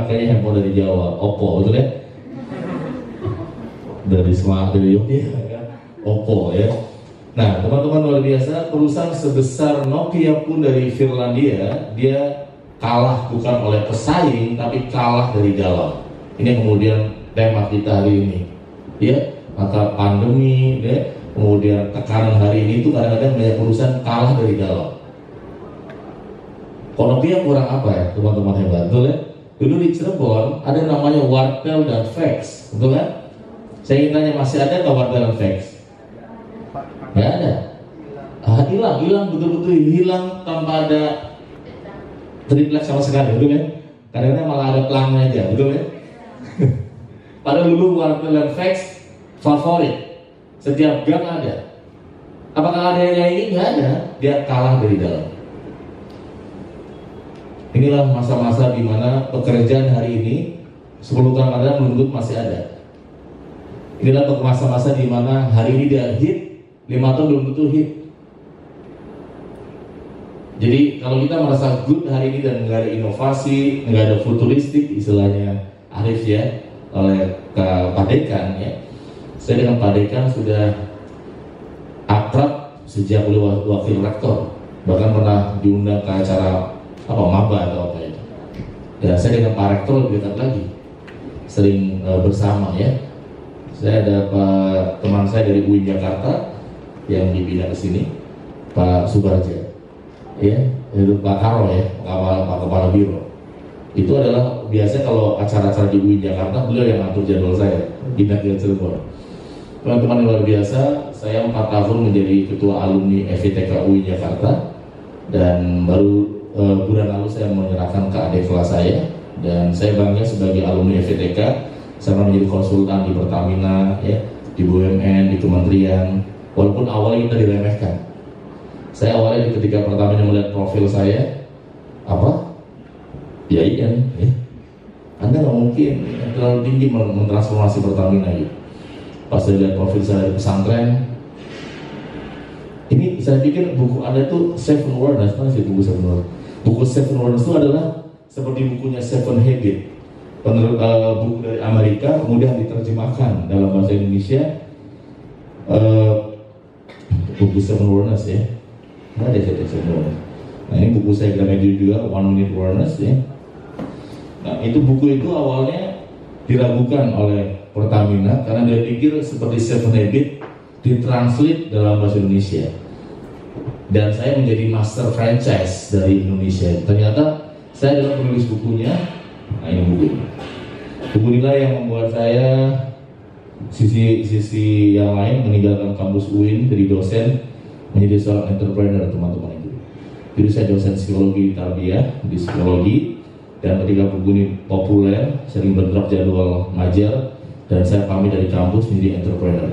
makanya handphone dari Jawa, Oppo, betul ya? Dari Yogyakarta kan, Oppo ya. Nah teman-teman luar biasa, perusahaan sebesar Nokia pun dari Finlandia, dia kalah bukan oleh pesaing, tapi kalah dari dalam. Ini kemudian tema kita hari ini, ya. Maka pandemi, ya, kemudian tekanan hari ini itu kadang-kadang banyak perusahaan kalah dari dalam. Nokia kurang apa ya teman-teman hebat, betul ya? Dulu di Cirebon ada namanya Wartel dan Fax, betul kan? Saya ingin tanya, masih ada nggak Wartel dan Fax? Nggak ada. Hilang, betul-betul hilang tanpa ada triplek sama sekali, betul ya? Kadang-kadang malah ada pelangnya aja, betul ya? Padahal dulu Wartel dan Fax favorit, setiap gang ada. Apakah ada yang nyanyi? Nggak ada. Dia kalah dari dalam. Inilah masa-masa di mana pekerjaan hari ini 10 tahun Ramadan menuntut masih ada. Inilah masa-masa di mana hari ini dia hit, 5 tahun belum tentu hit. Jadi kalau kita merasa good hari ini dan nggak ada inovasi, nggak ada futuristik, istilahnya Arif ya, oleh Pak Dekan ya. Saya dengan Pak Dekan sudah akrab sejak beliau wakil rektor, bahkan pernah diundang ke acara maba atau apa itu. Dan saya dengan Pak Rektor lebih dekat lagi, sering bersama ya. Saya ada teman saya dari UIN Jakarta yang dibina ke sini, Pak Subarja, ya, itu Pak Karo ya, Pak Kepala Biro. Itu adalah biasa kalau acara-acara di UIN Jakarta, beliau yang ngatur jadwal saya, bina di Cirebon. Teman-teman luar biasa, saya 4 tahun menjadi ketua alumni FITK UIN Jakarta, dan baru bulan lalu saya menyerahkan ke adik kelas saya, dan saya bangga sebagai alumni FITK. Saya menjadi konsultan di Pertamina, ya, di BUMN, di kementerian. Walaupun awalnya kita diremehkan. Saya awalnya ketika Pertamina melihat profil saya, ya Anda nggak mungkin terlalu tinggi mentransformasi Pertamina gitu. Pas saya lihat profil saya di pesantren, ini saya pikir buku Anda itu Seven Wonders, mana sih buku Seven Wonders? Buku Seven Wonders itu adalah seperti bukunya Seven Habits, buku dari Amerika, kemudian diterjemahkan dalam bahasa Indonesia. Buku Seven Wonders ya, ada Seven Wonders. Nah ini buku saya Gramedia juga, One Minute Wonders ya. Nah itu buku itu awalnya diragukan oleh Pertamina karena dia pikir seperti Seven Habits ditranslate dalam bahasa Indonesia. Dan saya menjadi master franchise dari Indonesia. Ternyata saya adalah penulis bukunya. Nah ini buku. Buku inilah yang membuat saya sisi yang lain meninggalkan kampus UIN jadi dosen, menjadi seorang entrepreneur teman-teman itu. Jadi saya dosen psikologi tarbiyah di psikologi, dan ketika buku ini populer, sering berdrop jadwal ngajar, dan saya pamit dari kampus menjadi entrepreneur.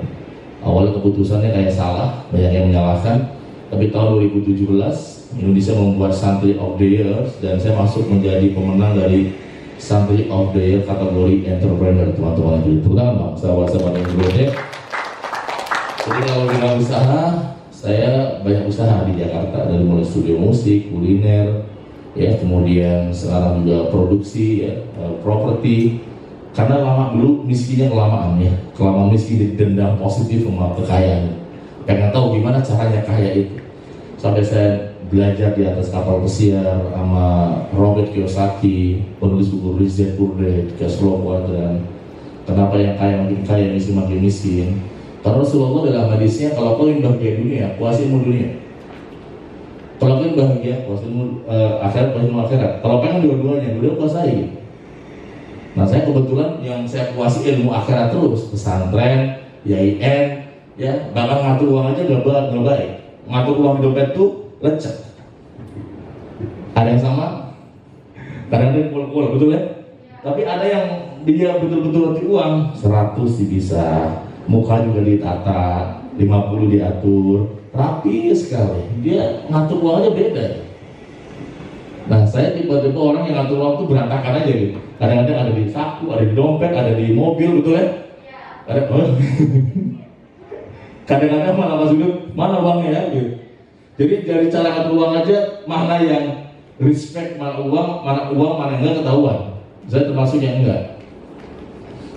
Awalnya keputusannya kayak salah, banyak yang menyalahkan. Tapi tahun 2017 Indonesia membuat Santri of the Year, dan saya masuk menjadi pemenang dari Santri of the Year kategori entrepreneur teman-teman. Itu kan bang, sahabat-sahabat yang berikutnya. Jadi kalau bilang usaha, saya banyak usaha di Jakarta, dari mulai studio musik, kuliner, ya, kemudian sekarang juga produksi, ya, properti. Karena lama dulu miskinnya kelamaan ya, kelamaan miskin dendam positif sama kekayaan. Pengen tahu gimana caranya kaya itu. Sampai saya belajar di atas kapal pesiar sama Robert Kiyosaki, penulis buku Rich Dad Poor Dad, Cash Flow Quadrant. Kenapa yang kaya makin kaya, miskin makin miskin? Karena Rasulullah dalam hadisnya, kalau kau ingin bahagia dunia, puasin dunia. Kalau kau ingin bahagia, puasin akhirat, puasin akhirat. Kalau pengen dua-duanya, beliau kuasai. Nah saya kebetulan yang saya kuasai ilmu akhirat terus, pesantren, YIN, ya, bahkan ngatur uang aja nggak baik. Ngatur uang di dompet tuh lecek. Ada yang sama, kadang-kadang pul-pul, betul ya? Tapi ada yang dia betul-betul nanti uang 100 sih bisa, muka juga ditata, 50 diatur, rapi sekali. Dia ngatur uang aja beda. Nah saya tipe-tipe orang yang ngatur uang tuh berantakan aja gitu. Kadang-kadang ada di saku, ada di dompet, ada di mobil, betul ya? Ada, kadang-kadang malah pas duduk, mana uangnya ya gitu. Jadi dari cara ngatur uang aja, mana yang respect, mana uang, mana enggak ketahuan. Saya termasuk yang enggak.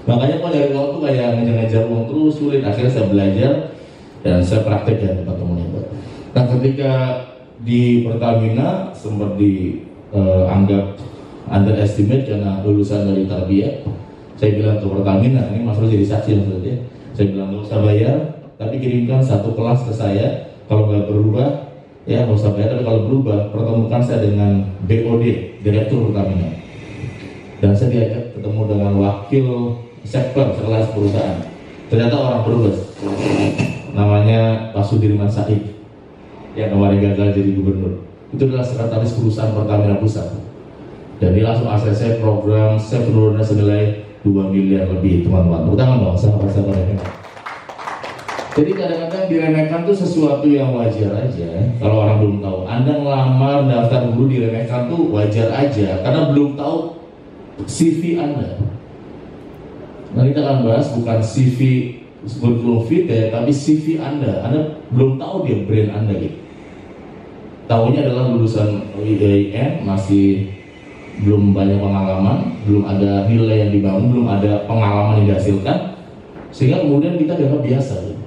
Makanya kalau dari uang tuh kayak ngejar-ngejar uang terus sulit. Akhirnya saya belajar dan saya praktekkan teman-teman hebat. Nah ketika di Pertamina sempat dianggap underestimate karena lulusan dari tarbiyah. Saya bilang ke Pertamina, ini Mas Bro jadi saksi maksudnya. Saya bilang nggak usah bayar, tapi kirimkan satu kelas ke saya. Kalau nggak berubah, ya nggak usah bayar. Tapi kalau berubah, pertemukan saya dengan BOD, Direktur Pertamina. Dan saya diajak ketemu dengan wakil sektor sekelas perusahaan. Ternyata orang Brebes, namanya Pak Sudirman Said, yang kemarin gagal jadi gubernur. Itu adalah sekretaris perusahaan Pertamina Pusat. Dan dia langsung ACC program saya penurunan senilai 2 miliar lebih, teman-teman. Tangan dong, sahabat-sahabat ini. Jadi kadang-kadang diremehkan itu sesuatu yang wajar aja. Kalau orang belum tahu, Anda ngelamar daftar guru diremehkan tuh wajar aja, karena belum tahu CV Anda. Nah kita akan bahas bukan CV sebelum fit ya, tapi CV Anda. Anda belum tahu dia brand Anda gitu. Tahunya adalah lulusan IAIN, masih belum banyak pengalaman, belum ada nilai yang dibangun, belum ada pengalaman yang dihasilkan, sehingga kemudian kita dianggap biasa gitu.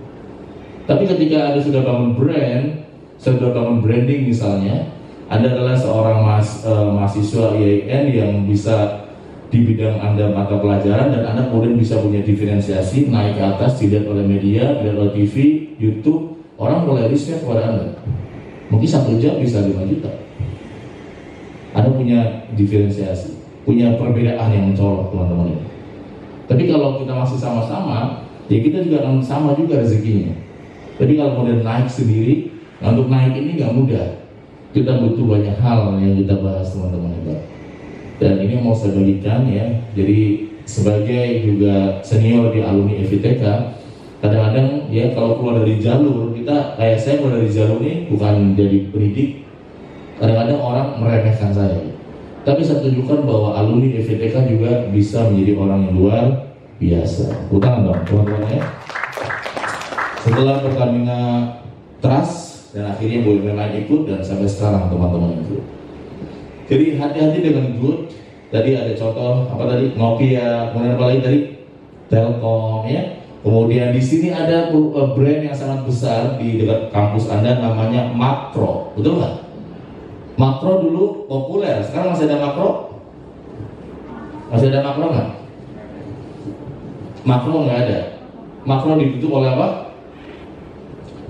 Tapi ketika Anda sudah bangun brand, sudah bangun branding misalnya, Anda adalah seorang mahasiswa IAIN yang bisa di bidang Anda mata pelajaran, dan Anda kemudian bisa punya diferensiasi, naik ke atas, dilihat oleh media, dilihat oleh TV, YouTube, orang mulai respect kepada Anda. Mungkin 1 jam bisa 5 juta. Anda punya diferensiasi, punya perbedaan yang mencolok, teman-teman. Tapi kalau kita masih sama-sama, ya kita juga akan sama juga rezekinya. Tapi kalau kemudian naik sendiri, nah untuk naik ini nggak mudah. Kita butuh banyak hal yang kita bahas, teman-teman hebat. Dan ini mau saya bagikan ya. Jadi sebagai juga senior di alumni FITK, kadang-kadang ya kalau keluar dari jalur kita, kayak saya keluar dari jalur ini bukan jadi pendidik. Kadang-kadang orang meremehkan saya. Tapi saya tunjukkan bahwa alumni FITK juga bisa menjadi orang yang luar biasa. Utang dong, teman-teman ya. Setelah Pertamina Trust dan akhirnya BUMN ikut, dan sampai sekarang teman-teman ikut. Jadi hati-hati dengan good. Tadi ada contoh apa tadi, Nokia, kemudian apa lagi tadi, Telkom ya. Kemudian di sini ada brand yang sangat besar di dekat kampus Anda, namanya Makro, betul nggak? Makro dulu populer, sekarang masih ada Makro? Masih ada Makro nggak? Makro nggak ada. Makro ditutup oleh apa?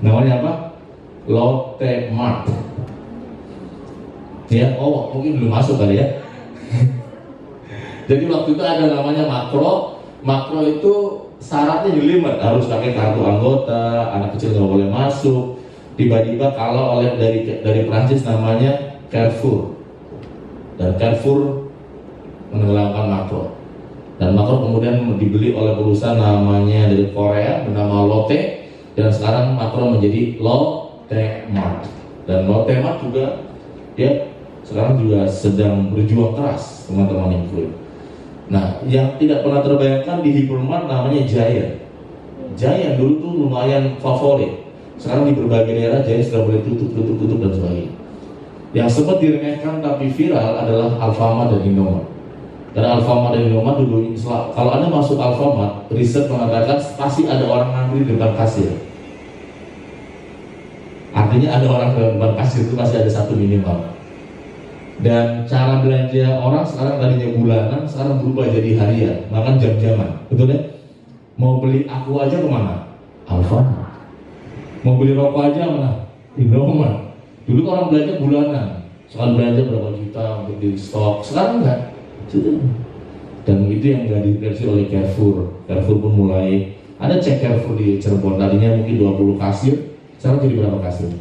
Namanya apa? Lotte Mart. Ya, oh mungkin belum masuk kali ya. Jadi waktu itu ada namanya Makro. Makro itu syaratnya jelimet, harus pakai kartu anggota, anak kecil nggak boleh masuk. Tiba-tiba kalau oleh dari Prancis namanya Carrefour, dan Carrefour menenggelamkan Makro, dan Makro kemudian dibeli oleh perusahaan namanya dari Korea bernama Lotte, dan sekarang Makro menjadi Lotte Mart. Dan Lotte Mart juga ya sekarang juga sedang berjuang keras, teman-teman yang kulit. Nah, yang tidak pernah terbayangkan di hypermart namanya Giant. Giant dulu tuh lumayan favorit. Sekarang di berbagai daerah Giant sudah boleh tutup dan sebagainya. Yang sempat diremehkan tapi viral adalah Alfamart dan Indomart. Karena Alfamart dan Indomart dulu, kalau Anda masuk Alfamart, riset mengatakan pasti ada orang ngantri di depan kasir. Artinya ada orang di depan kasir itu pasti ada satu minimal. Dan cara belanja orang sekarang tadinya bulanan, sekarang berubah jadi harian, bahkan jam-jaman, betul ya? Mau beli aku aja kemana? Alfamart. Mau beli rokok aja mana? Indomart. Dulu orang belanja bulanan, sekarang belanja berapa juta untuk di stok, sekarang enggak. Dan itu yang nggak diversi oleh Carrefour. Carrefour pun mulai ada cek Carrefour di Cirebon, tadinya mungkin 20 kasir, sekarang jadi berapa kasir?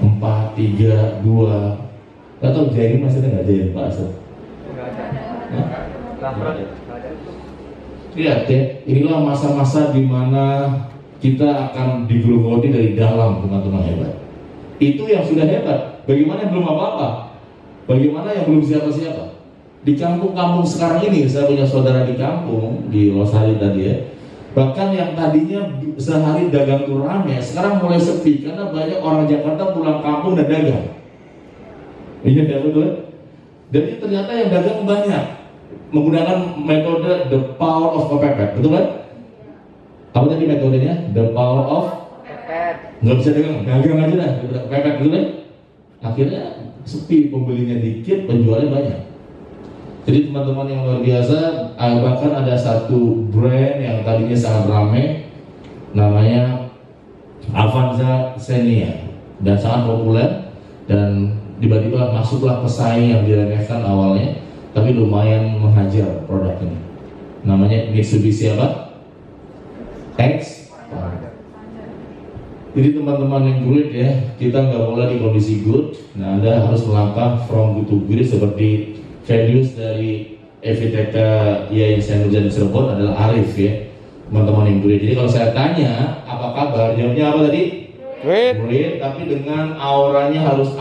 4, 3, 2. Gak tau Jairi masih ada nggak Jairi Pak Asad? Lihat ya, inilah masa-masa di mana kita akan digerogoti dari dalam, teman-teman hebat. Itu yang sudah hebat. Bagaimana yang belum apa-apa? Bagaimana yang belum siapa-siapa? Di kampung-kampung sekarang ini, saya punya saudara di kampung di Losari tadi ya. Bahkan yang tadinya sehari dagang tuh rame, sekarang mulai sepi karena banyak orang Jakarta pulang kampung dan dagang. Iya, betul. Dan ternyata yang dagang banyak. menggunakan metode the power of kepepet, betul kan? Apa tadi metodenya? The power of kepepet. Nggak bisa dagang aja dah, kepepet, betul kan? Akhirnya sepi, pembelinya dikit, penjualnya banyak. Jadi teman-teman yang luar biasa, bahkan ada satu brand yang tadinya sangat ramai, namanya Avanza Xenia, dan sangat populer, dan tiba-tiba masuklah pesaing yang diremehkan awalnya, tapi lumayan menghajar produk ini. Namanya Mitsubishi apa? X. Jadi teman-teman yang good ya, kita nggak boleh di kondisi good. Nah, Anda harus melangkah from good to great, seperti values dari EVTK Yayasan Saint Nurjain Cirebon adalah Arif ya, teman-teman yang good. Jadi kalau saya tanya apa kabar, jawabnya apa tadi? Great. Great, tapi dengan auranya harus